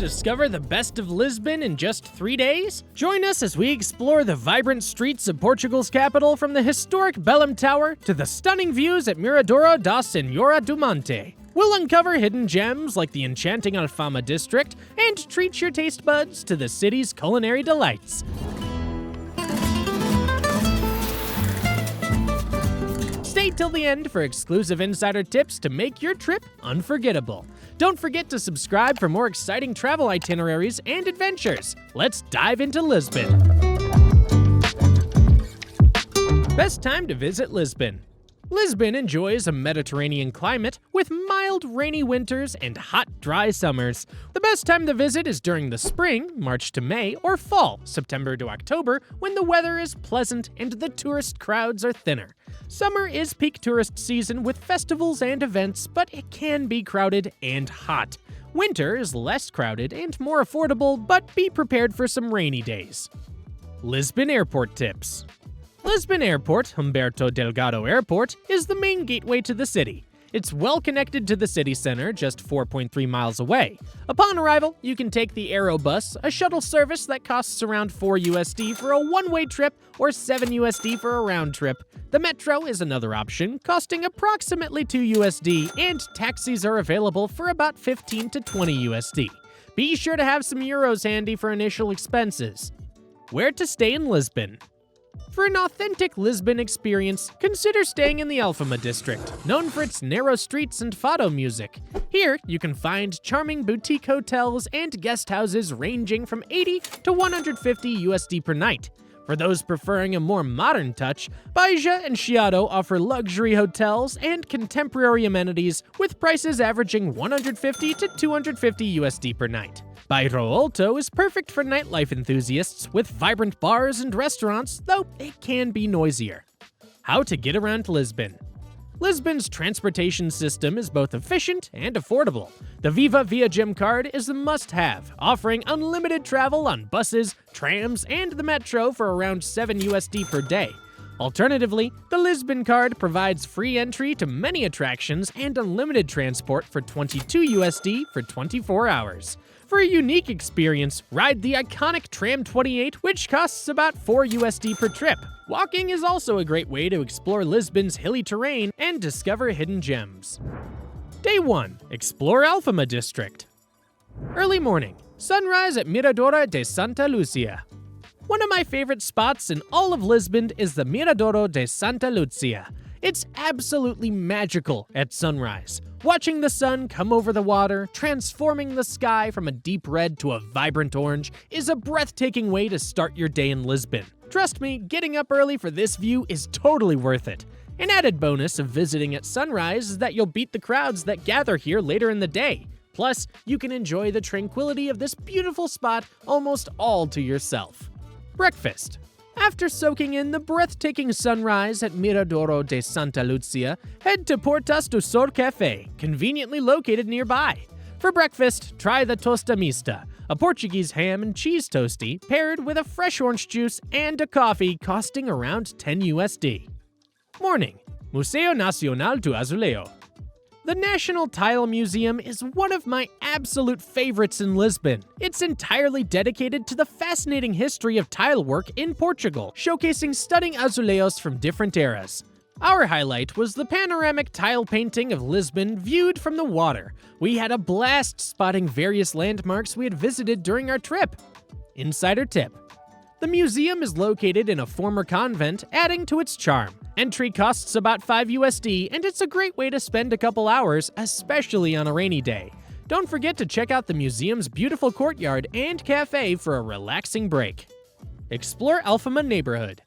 discover the best of Lisbon in just 3 days? Join us as we explore the vibrant streets of Portugal's capital, from the historic Belém Tower to the stunning views at Miradoura da Senhora do Monte. We'll uncover hidden gems like the enchanting Alfama district and treat your taste buds to the city's culinary delights. Stay till the end for exclusive insider tips to make your trip unforgettable. Don't forget to subscribe for more exciting travel itineraries and adventures. Let's dive into Lisbon. Best time to visit Lisbon. Lisbon enjoys a Mediterranean climate with mild, rainy winters and hot, dry summers. The best time to visit is during the spring, March to May, or fall, September to October, when the weather is pleasant and the tourist crowds are thinner. Summer is peak tourist season with festivals and events, but it can be crowded and hot. Winter is less crowded and more affordable, but be prepared for some rainy days. Lisbon Airport tips. Lisbon Airport, Humberto Delgado Airport, is the main gateway to the city. It's well connected to the city center, just 4.3 miles away. Upon arrival, you can take the Aerobus, a shuttle service that costs around $4 for a one-way trip or $7 for a round trip. The Metro is another option, costing approximately $2, and taxis are available for about $15 to $20. Be sure to have some euros handy for initial expenses. Where to stay in Lisbon? For an authentic Lisbon experience, consider staying in the Alfama district, known for its narrow streets and fado music. Here, you can find charming boutique hotels and guest houses ranging from $80 to $150 per night. For those preferring a more modern touch, Baixa and Chiado offer luxury hotels and contemporary amenities with prices averaging $150 to $250 per night. Bairro Alto is perfect for nightlife enthusiasts with vibrant bars and restaurants, though it can be noisier. How to get around Lisbon. Lisbon's transportation system is both efficient and affordable. The Viva Via Gem card is a must-have, offering unlimited travel on buses, trams, and the metro for around $7 per day. Alternatively, the Lisbon card provides free entry to many attractions and unlimited transport for $22 for 24 hours. For a unique experience, ride the iconic Tram 28, which costs about $4 per trip. Walking is also a great way to explore Lisbon's hilly terrain and discover hidden gems. Day 1. Explore Alfama District. Early morning. Sunrise at Miradoura de Santa Luzia. One of my favorite spots in all of Lisbon is the Miradouro de Santa Luzia. It's absolutely magical at sunrise. Watching the sun come over the water, transforming the sky from a deep red to a vibrant orange, is a breathtaking way to start your day in Lisbon. Trust me, getting up early for this view is totally worth it. An added bonus of visiting at sunrise is that you'll beat the crowds that gather here later in the day. Plus, you can enjoy the tranquility of this beautiful spot almost all to yourself. Breakfast. After soaking in the breathtaking sunrise at Miradouro de Santa Luzia, head to Portas do Sol Café, conveniently located nearby. For breakfast, try the tosta mista, a Portuguese ham and cheese toastie paired with a fresh orange juice and a coffee costing around $10. Morning. Museu Nacional do Azulejo. The National Tile Museum is one of my absolute favorites in Lisbon. It's entirely dedicated to the fascinating history of tile work in Portugal, showcasing stunning azulejos from different eras. Our highlight was the panoramic tile painting of Lisbon viewed from the water. We had a blast spotting various landmarks we had visited during our trip. Insider tip. The museum is located in a former convent, adding to its charm. Entry costs about $5, and it's a great way to spend a couple hours, especially on a rainy day. Don't forget to check out the museum's beautiful courtyard and cafe for a relaxing break. Explore Alfama neighborhood.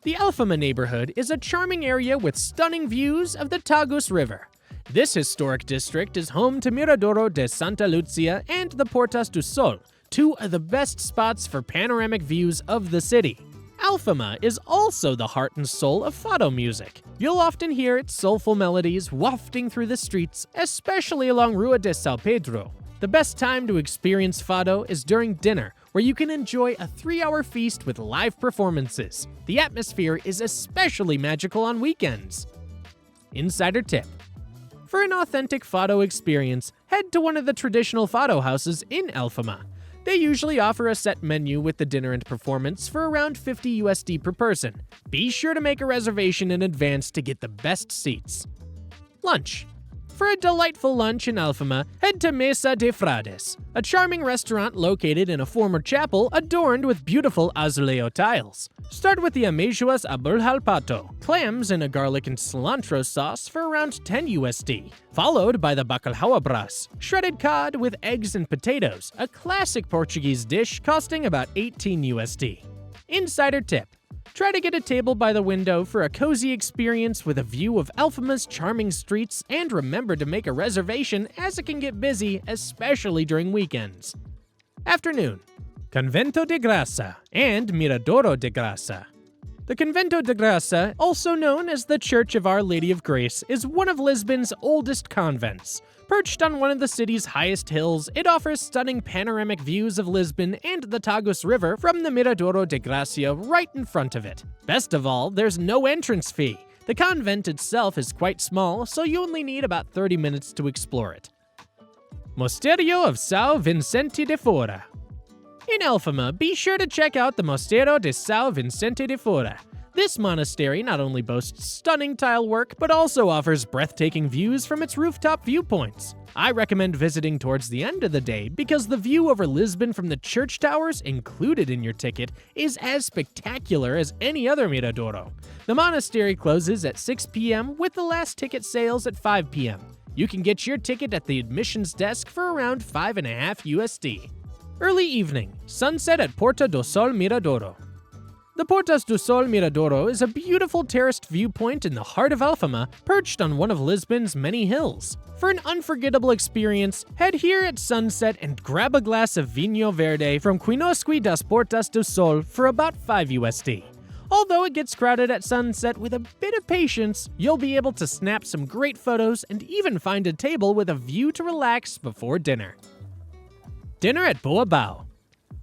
The Alfama neighborhood is a charming area with stunning views of the Tagus River. This historic district is home to Miradouro de Santa Luzia and the Portas do Sol, two of the best spots for panoramic views of the city. Alfama is also the heart and soul of fado music. You'll often hear its soulful melodies wafting through the streets, especially along Rua de São Pedro. The best time to experience fado is during dinner, where you can enjoy a 3-hour feast with live performances. The atmosphere is especially magical on weekends. Insider tip. For an authentic fado experience, head to one of the traditional fado houses in Alfama. They usually offer a set menu with the dinner and performance for around $50 per person. Be sure to make a reservation in advance to get the best seats. Lunch. For a delightful lunch in Alfama, head to Mesa de Frades, a charming restaurant located in a former chapel adorned with beautiful Azulejo tiles. Start with the ameijoas abul halpato, clams in a garlic and cilantro sauce for around $10, followed by the bacalhau bras, shredded cod with eggs and potatoes, a classic Portuguese dish costing about $18. Insider tip. Try to get a table by the window for a cozy experience with a view of Alfama's charming streets, and remember to make a reservation as it can get busy, especially during weekends. Afternoon. Convento de Graca and Miradoura de Graca. The Convento de Graca, also known as the Church of Our Lady of Grace, is one of Lisbon's oldest convents. Perched on one of the city's highest hills, it offers stunning panoramic views of Lisbon and the Tagus River from the Miradoura de Graça right in front of it. Best of all, there's no entrance fee. The convent itself is quite small, so you only need about 30 minutes to explore it. Mosteiro of São Vicente de Fora. In Alfama, be sure to check out the Mosteiro de São Vicente de Fora. This monastery not only boasts stunning tile work, but also offers breathtaking views from its rooftop viewpoints. I recommend visiting towards the end of the day because the view over Lisbon from the church towers, included in your ticket, is as spectacular as any other Miradouro. The monastery closes at 6 p.m. with the last ticket sales at 5 p.m. You can get your ticket at the admissions desk for around $5.50. Early evening, sunset at Porta do Sol Miradouro. The Portas do Sol Miradouro is a beautiful terraced viewpoint in the heart of Alfama, perched on one of Lisbon's many hills. For an unforgettable experience, head here at sunset and grab a glass of vinho verde from Quinosqui das Portas do Sol for about $5. Although it gets crowded at sunset, with a bit of patience, you'll be able to snap some great photos and even find a table with a view to relax before dinner. Dinner at Boa Bao.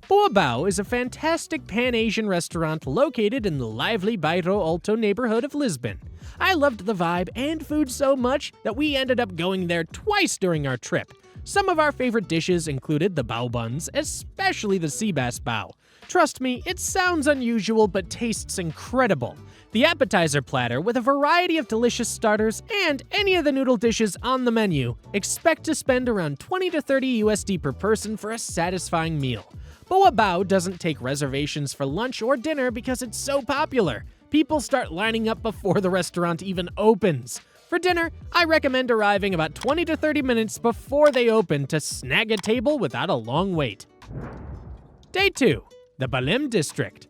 Boa Bao is a fantastic Pan-Asian restaurant located in the lively Bairro Alto neighborhood of Lisbon. I loved the vibe and food so much that we ended up going there twice during our trip. Some of our favorite dishes included the bao buns, especially the sea bass bao. Trust me, it sounds unusual but tastes incredible. The appetizer platter with a variety of delicious starters and any of the noodle dishes on the menu. Expect to spend around $20 to $30 per person for a satisfying meal. Boa Bao doesn't take reservations for lunch or dinner because it's so popular. People start lining up before the restaurant even opens. For dinner, I recommend arriving about 20 to 30 minutes before they open to snag a table without a long wait. Day 2. The Belém District.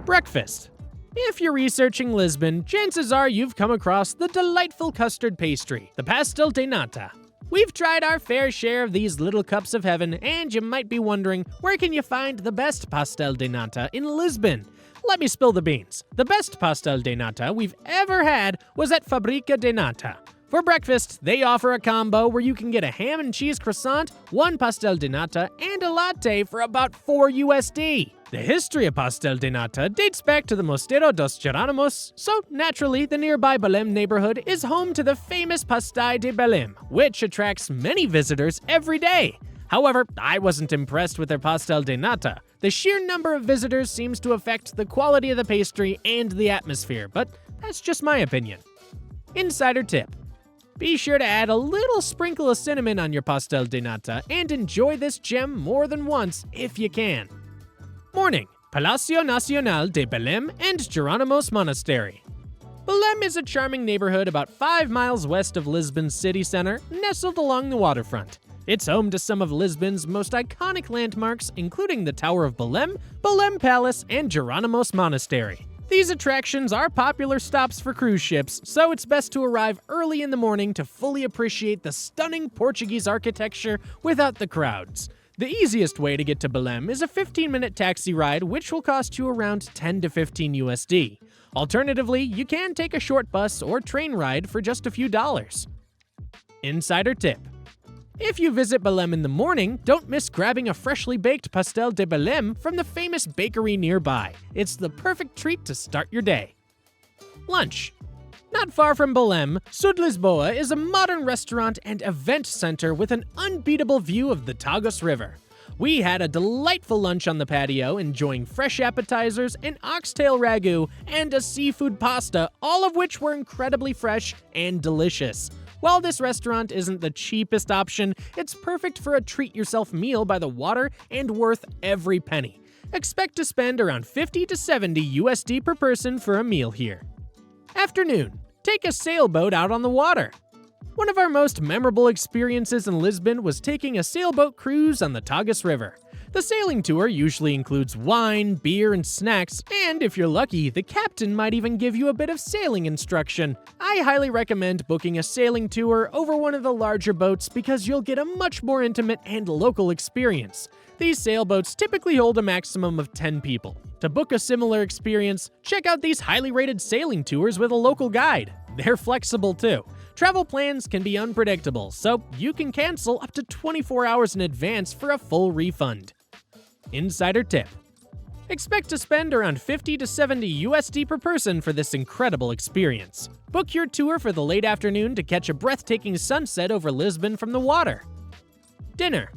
Breakfast. If you're researching Lisbon, chances are you've come across the delightful custard pastry, the pastel de nata. We've tried our fair share of these little cups of heaven, and you might be wondering, where can you find the best pastel de nata in Lisbon? Let me spill the beans. The best pastel de nata we've ever had was at Fabrica de Nata. For breakfast, they offer a combo where you can get a ham and cheese croissant, one pastel de nata, and a latte for about $4. The history of pastel de nata dates back to the Mosteiro dos Jeronimos, so naturally the nearby Belém neighborhood is home to the famous Pastéis de Belém, which attracts many visitors every day. However, I wasn't impressed with their pastel de nata. The sheer number of visitors seems to affect the quality of the pastry and the atmosphere, but that's just my opinion. Insider tip. Be sure to add a little sprinkle of cinnamon on your pastel de nata and enjoy this gem more than once if you can. Morning. Palácio Nacional de Belém and Jeronimos Monastery. Belém is a charming neighborhood about 5 miles west of Lisbon's city center, nestled along the waterfront. It's home to some of Lisbon's most iconic landmarks, including the Tower of Belém, Belém Palace, and Jeronimos Monastery. These attractions are popular stops for cruise ships, so it's best to arrive early in the morning to fully appreciate the stunning Portuguese architecture without the crowds. The easiest way to get to Belém is a 15-minute taxi ride, which will cost you around $10 to $15. Alternatively, you can take a short bus or train ride for just a few dollars. Insider tip. If you visit Belém in the morning, don't miss grabbing a freshly baked pastel de Belém from the famous bakery nearby. It's the perfect treat to start your day. Lunch. Not far from Belém, Sud Lisboa is a modern restaurant and event center with an unbeatable view of the Tagus River. We had a delightful lunch on the patio, enjoying fresh appetizers, an oxtail ragu, and a seafood pasta, all of which were incredibly fresh and delicious. While this restaurant isn't the cheapest option, it's perfect for a treat-yourself meal by the water and worth every penny. Expect to spend around 50 to 70 USD per person for a meal here. Afternoon. Take a sailboat out on the water. One of our most memorable experiences in Lisbon was taking a sailboat cruise on the Tagus River. The sailing tour usually includes wine, beer, and snacks, and if you're lucky, the captain might even give you a bit of sailing instruction. I highly recommend booking a sailing tour over one of the larger boats because you'll get a much more intimate and local experience. These sailboats typically hold a maximum of 10 people. To book a similar experience, check out these highly rated sailing tours with a local guide. They're flexible too. Travel plans can be unpredictable, so you can cancel up to 24 hours in advance for a full refund. Insider tip. Expect to spend around 50 to 70 USD per person for this incredible experience. Book your tour for the late afternoon to catch a breathtaking sunset over Lisbon from the water. Dinner.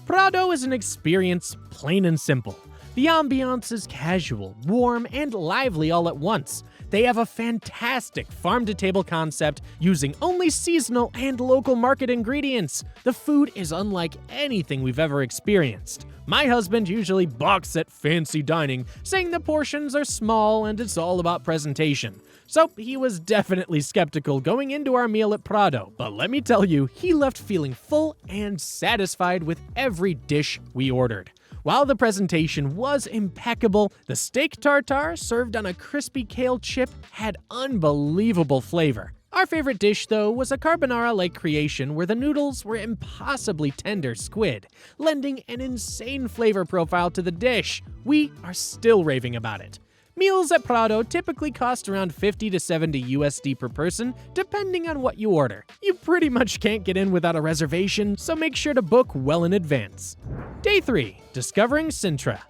Prado is an experience plain and simple. The ambiance is casual, warm, and lively all at once. They have a fantastic farm-to-table concept using only seasonal and local market ingredients. The food is unlike anything we've ever experienced. My husband usually balks at fancy dining, saying the portions are small and it's all about presentation. So he was definitely skeptical going into our meal at Prado, but let me tell you, he left feeling full and satisfied with every dish we ordered. While the presentation was impeccable, the steak tartare served on a crispy kale chip had unbelievable flavor. Our favorite dish, though, was a carbonara-like creation where the noodles were impossibly tender squid, lending an insane flavor profile to the dish. We are still raving about it. Meals at Prado typically cost around 50 to 70 USD per person, depending on what you order. You pretty much can't get in without a reservation, so make sure to book well in advance. Day 3. Discovering Sintra.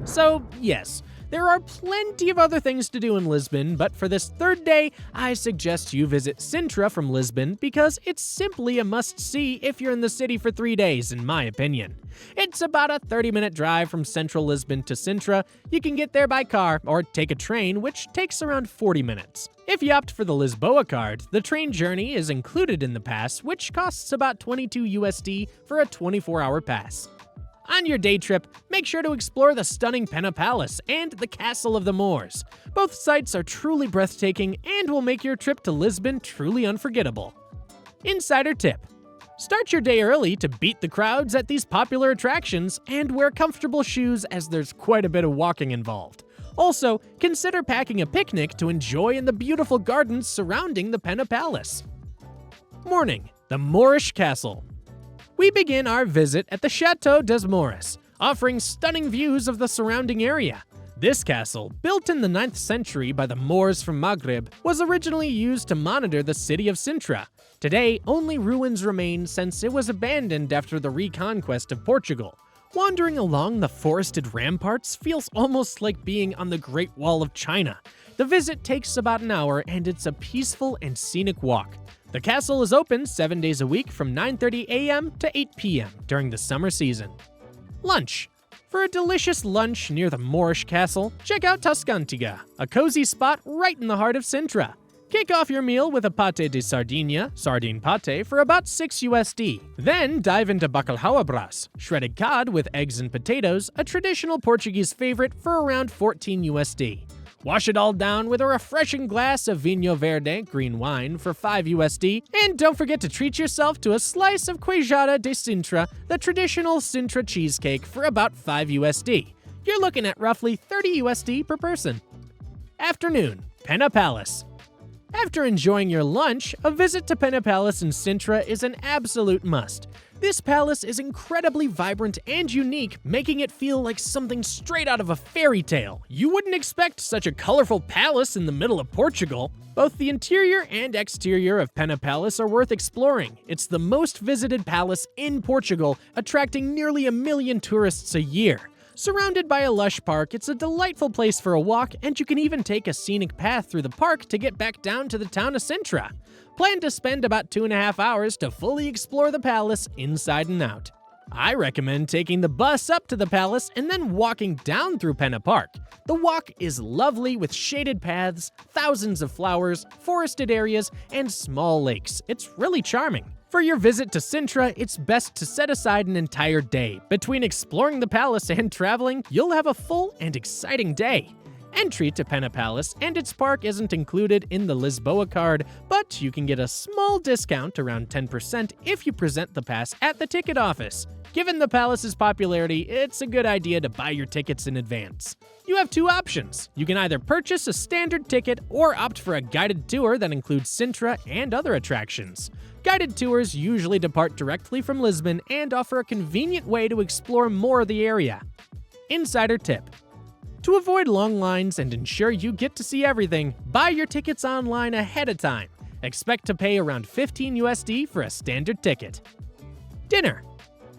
So, yes, there are plenty of other things to do in Lisbon, but for this third day, I suggest you visit Sintra from Lisbon because it's simply a must-see if you're in the city for 3 days, in my opinion. It's about a 30-minute drive from central Lisbon to Sintra. You can get there by car or take a train, which takes around 40 minutes. If you opt for the Lisboa card, the train journey is included in the pass, which costs about 22 USD for a 24-hour pass. On your day trip, make sure to explore the stunning Pena Palace and the Castle of the Moors. Both sites are truly breathtaking and will make your trip to Lisbon truly unforgettable. Insider tip. Start your day early to beat the crowds at these popular attractions and wear comfortable shoes as there's quite a bit of walking involved. Also, consider packing a picnic to enjoy in the beautiful gardens surrounding the Pena Palace. Morning. The Moorish Castle. We begin our visit at the Chateau des Moorish, offering stunning views of the surrounding area. This castle, built in the 9th century by the Moors from Maghreb, was originally used to monitor the city of Sintra. Today, only ruins remain since it was abandoned after the reconquest of Portugal. Wandering along the forested ramparts feels almost like being on the Great Wall of China. The visit takes about an hour and it's a peaceful and scenic walk. The castle is open 7 days a week from 9:30 a.m. to 8 p.m. during the summer season. Lunch. For a delicious lunch near the Moorish Castle, check out Tascantiga, a cozy spot right in the heart of Sintra. Kick off your meal with a pate de sardinha, sardine pate, for about 6 USD. Then dive into bacalhau à brás, shredded cod with eggs and potatoes, a traditional Portuguese favorite for around 14 USD. Wash it all down with a refreshing glass of Vinho Verde green wine for 5 USD, and don't forget to treat yourself to a slice of queijada de Sintra, the traditional Sintra cheesecake, for about 5 USD. You're looking at roughly 30 USD per person. Afternoon. Pena Palace. After enjoying your lunch, a visit to Pena Palace in Sintra is an absolute must. This palace is incredibly vibrant and unique, making it feel like something straight out of a fairy tale. You wouldn't expect such a colorful palace in the middle of Portugal. Both the interior and exterior of Pena Palace are worth exploring. It's the most visited palace in Portugal, attracting nearly 1 million tourists a year. Surrounded by a lush park, it's a delightful place for a walk, and you can even take a scenic path through the park to get back down to the town of Sintra. Plan to spend about 2.5 hours to fully explore the palace inside and out. I recommend taking the bus up to the palace and then walking down through Pena Park. The walk is lovely with shaded paths, thousands of flowers, forested areas, and small lakes. It's really charming. For your visit to Sintra, it's best to set aside an entire day. Between exploring the palace and traveling, you'll have a full and exciting day. Entry to Pena Palace and its park isn't included in the Lisboa card, but you can get a small discount, around 10%, if you present the pass at the ticket office. Given the palace's popularity, it's a good idea to buy your tickets in advance. You have two options. You can either purchase a standard ticket or opt for a guided tour that includes Sintra and other attractions. Guided tours usually depart directly from Lisbon and offer a convenient way to explore more of the area. Insider tip: to avoid long lines and ensure you get to see everything, buy your tickets online ahead of time. Expect to pay around $15 USD for a standard ticket. Dinner.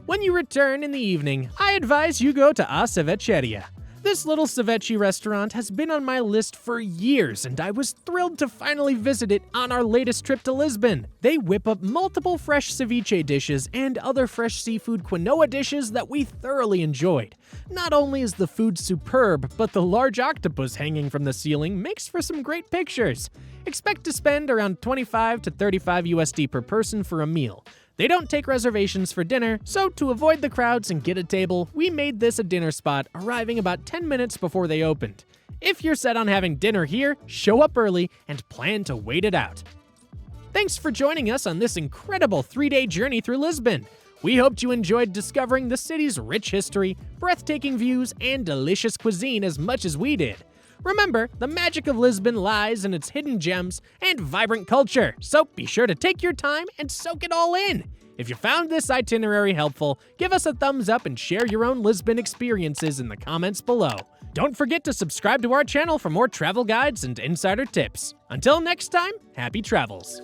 When you return in the evening, I advise you go to A Cevicheria. This little ceviche restaurant has been on my list for years, and I was thrilled to finally visit it on our latest trip to Lisbon. They whip up multiple fresh ceviche dishes and other fresh seafood quinoa dishes that we thoroughly enjoyed. Not only is the food superb, but the large octopus hanging from the ceiling makes for some great pictures. Expect to spend around 25 to 35 USD per person for a meal. They don't take reservations for dinner, so to avoid the crowds and get a table, we made this a dinner spot, arriving about 10 minutes before they opened. If you're set on having dinner here, show up early and plan to wait it out. Thanks for joining us on this incredible 3-day journey through Lisbon. We hoped you enjoyed discovering the city's rich history, breathtaking views, and delicious cuisine as much as we did. Remember, the magic of Lisbon lies in its hidden gems and vibrant culture, so be sure to take your time and soak it all in. If you found this itinerary helpful, give us a thumbs up and share your own Lisbon experiences in the comments below. Don't forget to subscribe to our channel for more travel guides and insider tips. Until next time, happy travels!